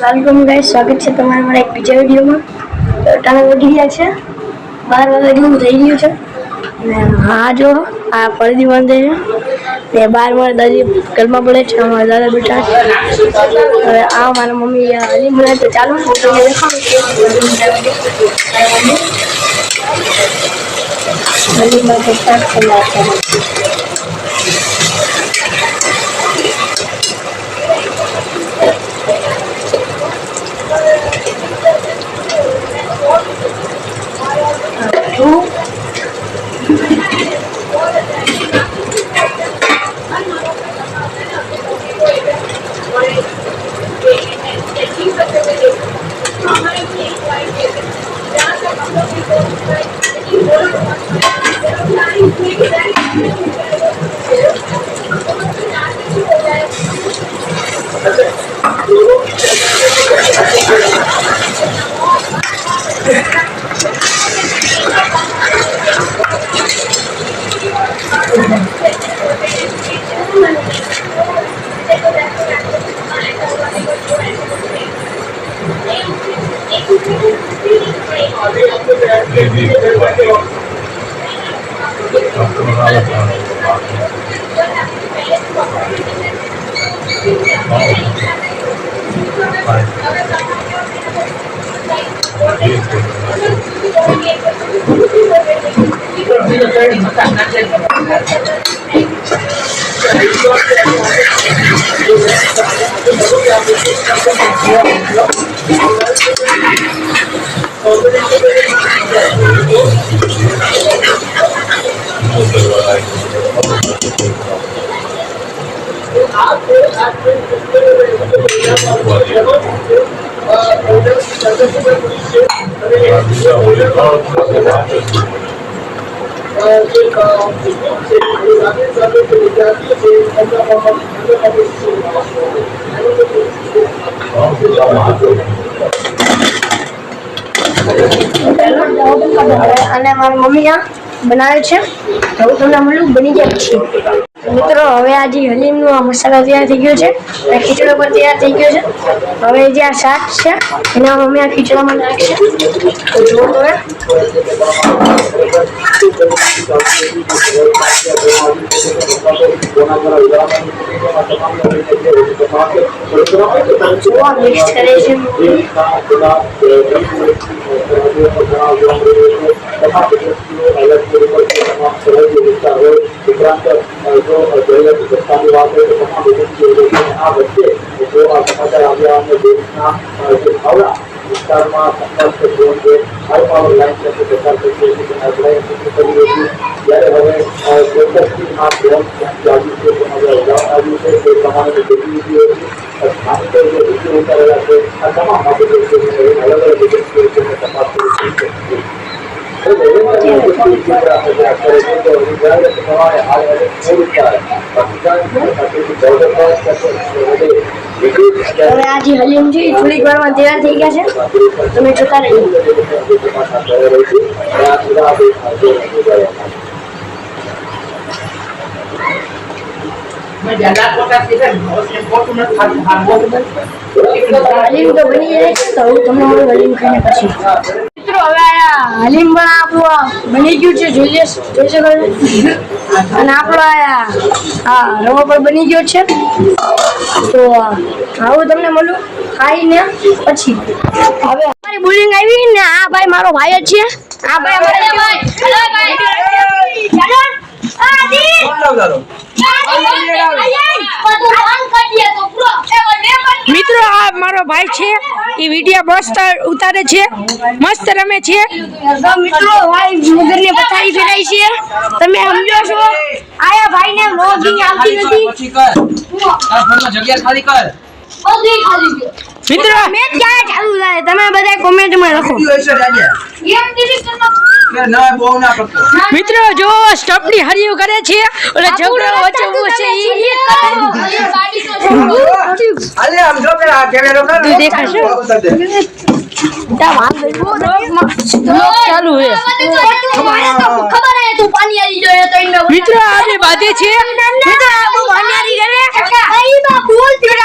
Welcome guys, સ્વાગત છે તમારા મારા એક બીજા વિડીયોમાં. તો ટાઈમ વધી ગયા છે, 12 વાગ્યા જેવું થઈ ગયું છે ને હા જો આ પરદી બાંધે છે ને 12 મારા દાદી ઘરમાં પડે છે, અમારા દાદા બેઠા છે. હવે આ મારા મમ્મી હલીમ બનાવે તો ચાલો હલીમમાં તો સ્ટાર્ટ કરી નાખે. અને મારી મમ્મી આ બનાવે છે, તો તમને મળ્યું બની જાય છે. મિત્રો હવે આ જે હલીમનો આ મસાલો તૈયાર થઈ ગયો છે, ખીચડો પણ તૈયાર થઈ ગયો છે. હવે જે આ શાક છે એના મમ્મી આ ખીચડામાં નાખશે, તો જુઓ તમે. મિક્સ કરે છે હવે આ જે હલીમ છે થોડીક વારમાં તૈયાર થઈ ગયા છે, તમે જોતા રહેજો. હલીમ તો બની જાય છે, તો હું તમને હલીમ ખાઈને પછી. મિત્રો હવે હલીમ પણ આપણું બની ગયું છે, જોઈ શકો છો. અને આપણો હા રવો પણ બની ગયો છે, તો આવું તમને મળું ખાઈને પછી. હવે અમારી બોલિંગ આવી ને આ ભાઈ મારો ભાઈ જ છે. આ ભાઈ મિત્રો આ મારો ભાઈ છે, એ વિડિયો મસ્ત ઉતારે છે, મસ્ત રમે છે. મિત્રો ભાઈ મગરને પથારી ફેરાઈ છે, તમે સમજો છો. આયા ભાઈને વ્લોગિંગ આવતી નથી. જગ્યા ખાલી કર. મિત્રો મેચ ક્યારે ચાલુ થાય તમે બધા કોમેન્ટમાં લખો. મિત્રો જો સ્ટપની હરિયું કરે છે, ઓલે ઝઘડો વચ્ચે ઉભો છે અલે આમ જો કે આ કેમેરો કર તું દેખાશે તા વાલ ગયો ચાલુ હે ખબર હે તું પાણી આવી ગયો તો ઇનો. મિત્રો આપણે બાજે છે, મિત્રો આ પાણી આવી ગયે ભાઈ બા બોલ મિત્રો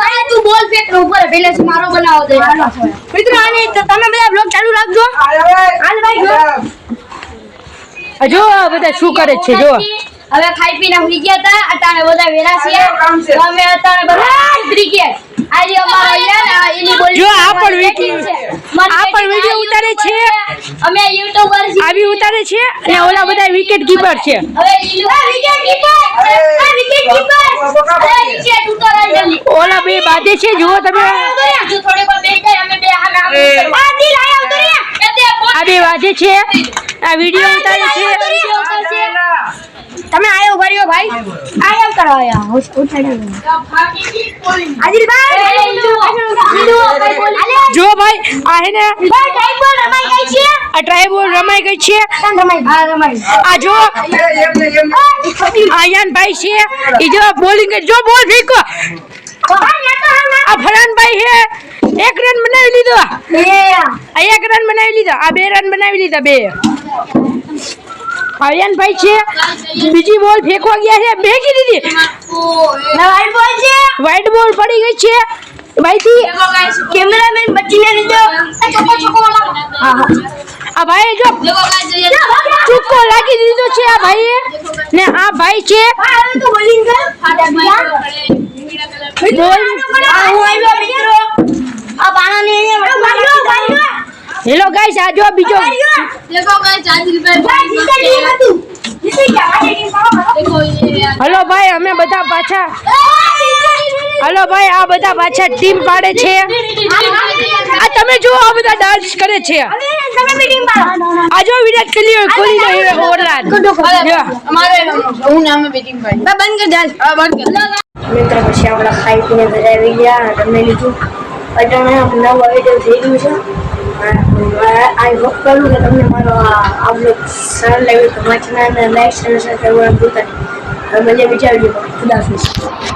ભાઈ તું બોલ ફેક ઉપર પેલે થી મારો બનાવો દે મિત્રો આને તમે બધા બ્લોગ ચાલુ રાખજો હાલ ભાઈ જો આ બધા શું કરે છે જો હવે ખાઈ પીને ઉઈ ગયા હતા અટાણે બધા વેરા છે અમે અટાણે બધા ક્રિકેટ આજે અમારો યાર એની બોલ જો આ પણ વિડિયો ઉતારે છે અમે યુટ્યુબર છીએ આવી ઉતારે છે અને ઓલા બધા વિકેટ કીપર છે હવે વિકેટ કીપર વિકેટ ઉતારાઈ જલ્દી ઓલા બે બાદે છે જુઓ તમે જો થોડી વાર બેસી જાય અમે બે હામે આ દિલ આયા ઉતરિયા આ બે વાજે છે આ વિડિયો ઉતારે છે તમે આયો ભર્યો ભાઈ આયો કરો આયા હોશ ઉઠાડ્યો આદિલભાઈ જો ભાઈ આ હે ને ભાઈ ટાઈબોલ રમાઈ ગઈ છે આ ટ્રાયબોલ રમાઈ ગઈ છે રમાઈ આ જો આયાન ભાઈ છે ઈ જો બોલિંગ જો બોલ ફેંકો આ ફરાનભાઈ હે એક રન બનાવી લીધો આ એક રન બનાવી લીધો આ બે રન બનાવી લીધા બે આયાન ભાઈ છે બીજી બોલ ફેંકવા ગયા છે ભેગી દીધી વાઈટ બોલ છે વ્હાઈટ બોલ પડી ગઈ છે ભાઈથી કેમેરામેન બચીને લીધો ચોકો ચોકો આ ભાઈ જો ચૂકો લાગી દીધો છે આ ભાઈએ ને આ ભાઈ છે હવે તો બોલિંગ કર બોલ હું આવ્યો મિત્રો આ બાણાને ભાઈઓ હેલો ગાઈસ આ જો બીજો देखो गाइस आदिलભાઈ જીતી હતું જીતી ગયા હલો ભાઈ અમે બધા પાછા હલો ભાઈ આ બધા પાછા ટીમ પાડે છે આ તમે જો આ બધા ડાન્સ કરે છે તમે મીટિંગ પાડો આ જો વિરાટ કોહલી નો ઓરલાદ અમારે હું નામે મીટિંગ પાડી બંધ કર ચાલ બંધ કર મિત્રો પછી આપણે ખાઈ પીને ઘરે આવી ગયા તમે લીધું અટાણે નવો વિડિયો થઈ ગયું છે આઈ હોપ કરું કે તમને મારો આ બ્લોગ સારો લાગ્યો તો મારા ચેનલને લાઈક અને સબસ્ક્રાઇબ કરવાનું ભૂલતા નહીં હવે મળીએ બીજા વિડીયોમાં ખુદા હાફિઝ